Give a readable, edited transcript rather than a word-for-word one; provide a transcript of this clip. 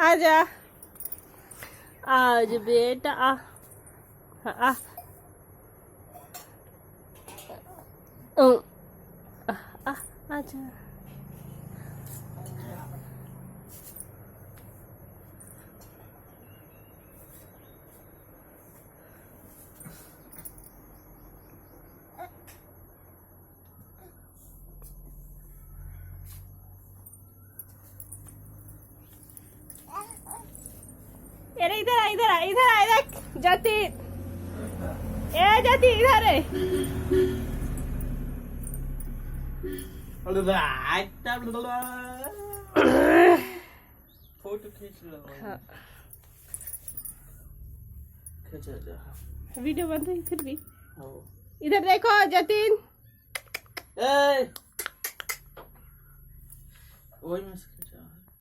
आजा आज बेटा आ आ आजा अरे इधर आ इधर आ इधर आ देख जाती ए जाती इधर है फोटो खींच लो। हाँ। खींचा जा। वीडियो बन रही फिर भी हो। इधर देखो जतिन ए वही में से खींचा।